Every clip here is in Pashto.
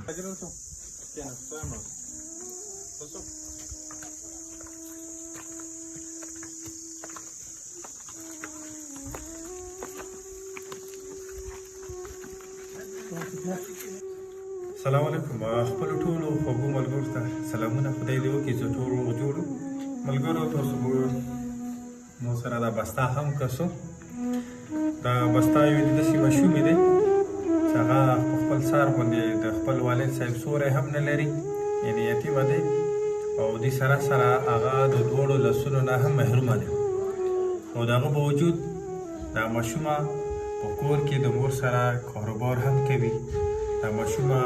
Acele tu. Tiene, sabemos. Eso. السلام علیکم خپل ټولو خوږو ملګرو ته سلامونه خدای دې وکړي چې ټول روغ جوړ ملګرو تاسو مو سره دا بسته هم کسو دا بسته یو داسې مشومې دی چې هغه په خپل سر باندې د خپل والد صاحب سوری هم نه لري یعنې یتیمه دی او دې سره سره هغه د دواړو لاسونو نه هم محرومه دی خو د هغه باوجود دا ماشومه په کور کې د مور سره کاروبار هم کوي دا ماشومه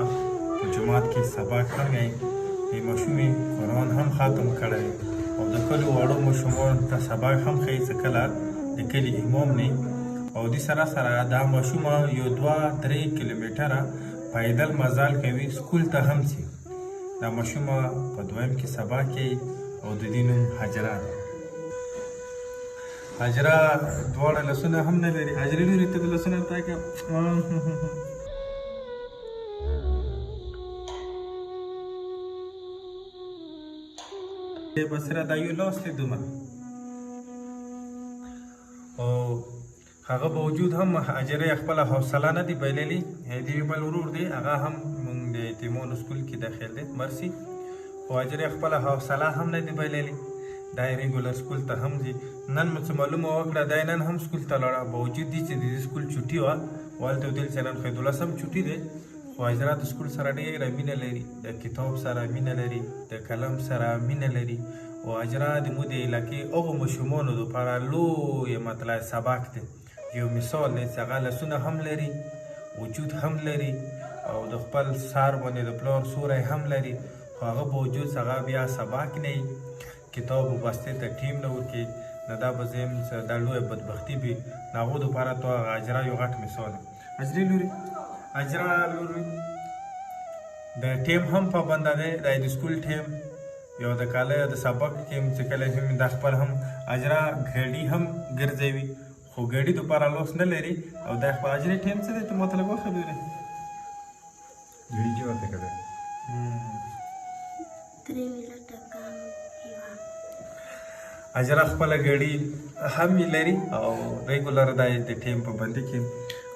په جومات کې سبق هم کوي دې ماشومې قرآن هم ختم کړی او د کلو واړو ماشومانو ته سبق هم ښیي چې کله د کلي امام نه او دې سره سره دا ماشومه یو 2-3 کیلومتره پیدل مزل کوي سکول ته هم ځي دا ماشومه په دویم کې سبق کوي او د دې نوم هاجره ده هاجره دواړه لاسونه هم نه لري هاجرې لورې ته د لاسونه ورته که بصره دا یو لاس دی دومره او هغه باوجود هم هاجرې خپله حوصله نه دی بایللې د یو بل ورور دی هغه هم مونږ د یتیمانو سکول کې داخل دی مرسي خو هاجرې خپله حوصله هم نه دی بایللې دا یې ریګولر سکول ته هم ځي نن مو څه معلومه وکړه دا نن هم سکول ته لاړه باوجود دی چې د دې سکول چوټي وه والته ویل چې نن خیدالله چوټي دی خو هاجره د سکول سره ډېره مینه لري د کتاب سره مینه لري د قلم سره مینه لري او هاجره د مو د علاقې هغو ماشومانو دپاره لویه مطلع سبق دی یو مثال دی چې هغه لاسونه هم لري وجود هم لري او د خپل سر باندې د پلار سوری هم لري خو هغه باوجود هغه بیا سبق نه وي کتاب و بستې ته ټیم نه ورکوي نو دا به زه یم چې دا لویه بدبختي وي د هغو دپاره تو هغه هاجره یو غټ مثال دی هاجرې لورې هاجره لورې د ټیم هم پابنده دی دا د سکول ټیم یو د کاله د سبق ټیم چې کله هم دا خپل هم هاجره ګاډي هم ګرځوي خو ګاډي دپاره لاس نه لري او دا خپل هاجرې ټیم څه دی ته ماته لږ وخبرې ویډیو ته کړی 3 منټه کار هاجره خپله ګاډي هم لري او ریګولر دا د ټیم په بندي کې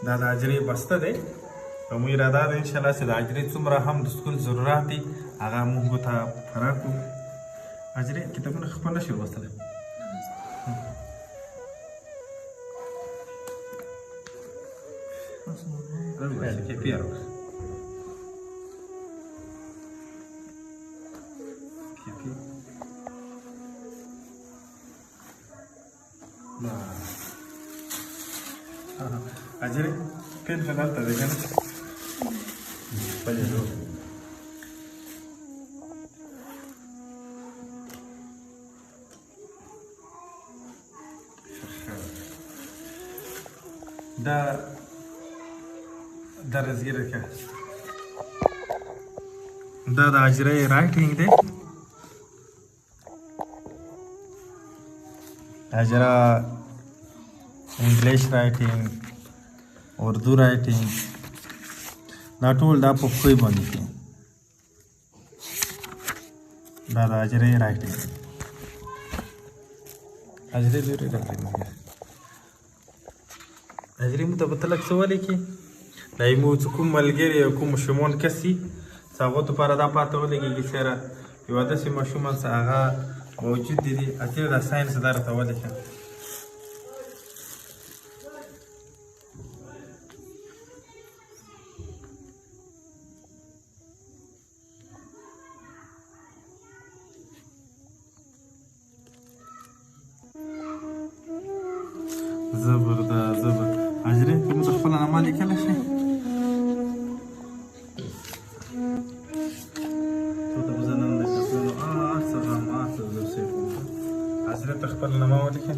دا د هاجرې بسته دی او مو اراده ده انشاءالله چې د هاجرې څومره هم د سکول ضرورت دي هغه موږ ته پوره کړو هاجرې کتابونه خپل نشي لوستلی هاجرې پین ته دلته دی که نه دا رزګیره که دا د هاجرې رایټینګ دی هاجره انګلیش رایټینګ اردو رایټینګ دا ټول دا په پښتو باندې کوي دا د هاجرې رایټینګ هاجرې لورې رایټینګ هاجرې مو ته به ته لږ څه ولیکې دا یې مو چې کوم ملګري او کوم ماشومان کس وي چې هغو دپاره دا پاته ولګېږي چېرې یوه داسې ماشومان چې هغه موجود دي اتې دا ساینس دا راته ولیکه زبر دا زبر هاجرې ته مو د خپله نامه لیکلی شي هاجرې ته خپله نامه ولیکئ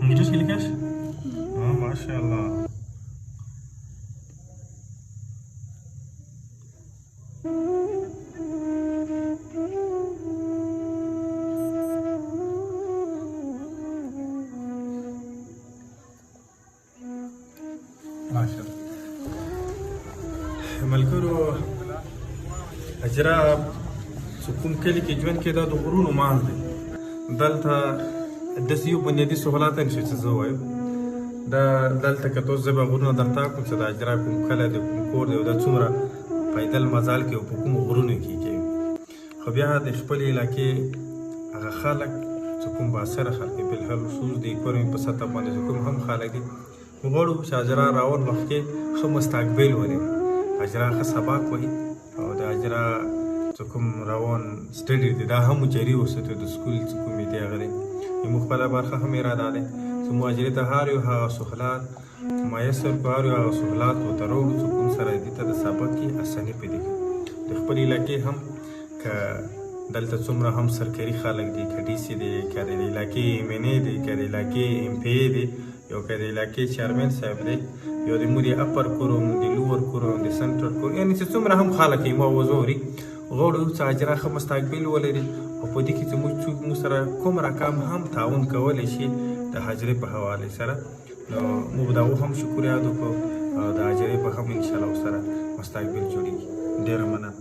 انګلیش کې لیکلی شي ماشاءالله Thank you. حجره چې کوم کلي کې ژوند کې دا د غرونو ماز دی دلته داسې یو بنیادي سهولت نشي چې زه وایم دا دلته که تاسو زه به غرونه درته کړم چې د حجره کوم کلی دی کوم کور دی او دا څومره پیدل مزال کې او په کومو غرونو کې کوي خو بیا د خپلې علاقې هغه خلک چې کوم بااثره خلک دي بالخصوص د کورنۍ په سطح باندې چې کوم هم خلک دي غواړو چې حجره راون وخت کې ښه مستقبل ولري حجره ښه سبق وایي او د حجره چې کوم روان سټډي دی دا هم جاري وساتو د سکول چې کومې دی هغه دی زموږ خپله برخه هم اراده دی چې مهاجرې ته هر یو هغه سهولات میسر کړو هر یو هغه سهولات ورته راوړو چې کوم سره دې ته د سبق کې اساني پیدا کړي د خپلې علاقې هم که دلته څومره هم سرکاري خلک دي که ډي سي دی که د علاقې ایم این ای دی که د علاقې ایم پی ای دی یو که د علاقې چیرمن صاحب دی یو د مونږ د اپر کوروم د لوور کوروم د سنټر کوروم یعنې چې څومره هم خلک یې موضوع غواړو چې حجره ښه مستقبل ولري او په دې کې چې موږ څوک موږ سره کوم رقم هم تعاون کولی شي د حجرې په حوالې سره نو موږ د هغو هم شکریات وکړو او د حجرې په هم انشاءالله ورسره مستقبل جوړېږي ډېره مننه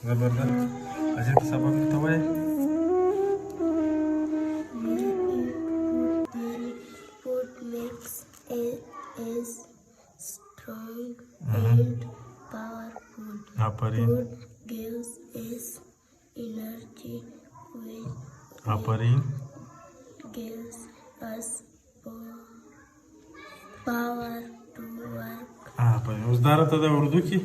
زبردست حجرې په سبق ته وایي is strong and powerful. Food gives us energy, which gives us power to work. उस दारा तो उर्दू की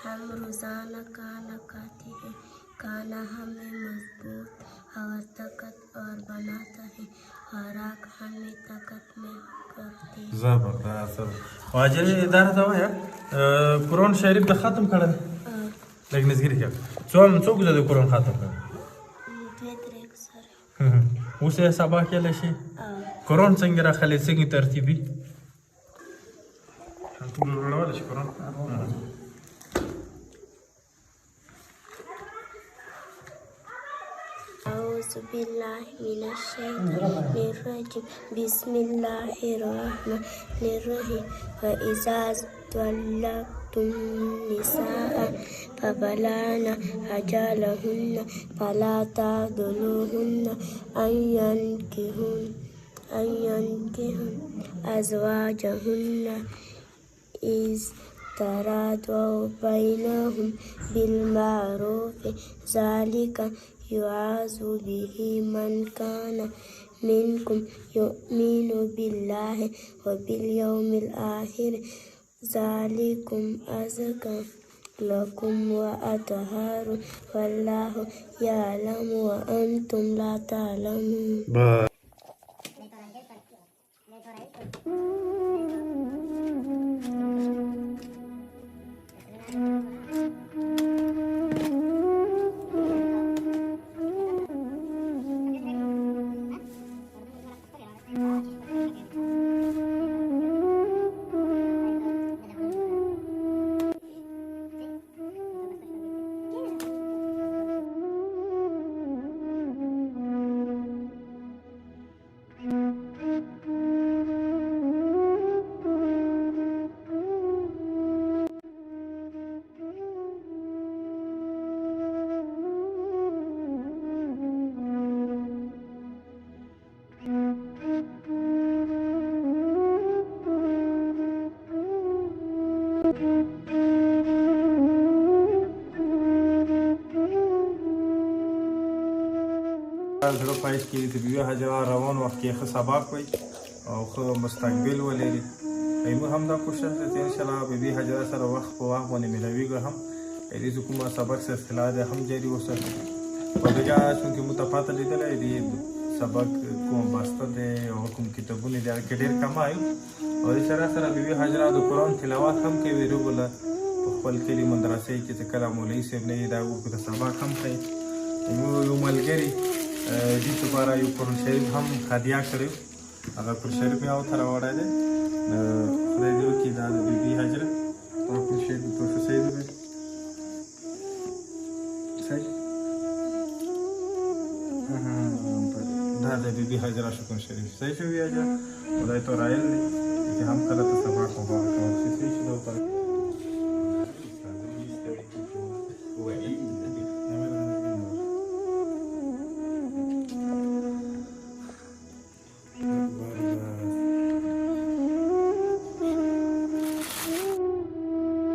हम रोजाना खाना खाते हैं खाना हमें मजबूत और ताकत और बनाता है खुराक हमें ताकत में करती है زبردست واجري اداره ته وایه قرآن شریف د ختم کړل لږ نظګیري کړه څوک د قرآن ختم کړ دوه درې سره اوس یې سبا کېلی شي قرآن څنګه راخلی څنګه ترتیبي ټول وروړولی شي قرآن أعوذ بالله من الشيطان الرجيم بسم الله الرحمن الرحيم وإذا طلقتم النساء فبلغن أجلهن فلا تعضلوهن أن ينكحن أزواجهن إذ تراضوا بينهم بالمعروف ذلك يعاذ به من كان منكم يؤمن بالله وباليوم الآخر ذلكم أزكى لكم وأطهر والله يعلم وأنتم لا تعلمون زړه پایش کې د بیوه حجره روان وخت کې ښه سبق وي او ښه مستقبل ولري موږ هم دا کوشش دی چې انشاءالله بیبي حجره سره وخت په وخت باندې ملاویږو هم دې چې کومه سبق سره اصطلاح دی هم جاري وساتو او بیا چونکې موږ ته پته لیدلی دې سبق کوم بسته دی او کوم کتابونه دي هغه کې ډېر کم وایو او دې سره سره بیبي حجره د قرآن تلاوت هم کوي روبله په خپل کلي مدرسې کې چې کله مولوي صاحب نه وي دا ورته سبق هم ښایي یو ملګري دې لپاره یو قرآن شریف هم هدیه کړی هغه قرآن شریف یې ورته راوړی دی خدای دې وکړي دا د بیبي حجره قرآن شریف تحفه صحیح دی صحیح دا د بیبي حجره شکر شریف صحیح شوی حجره خدای تو رایل دی چې هم کله ته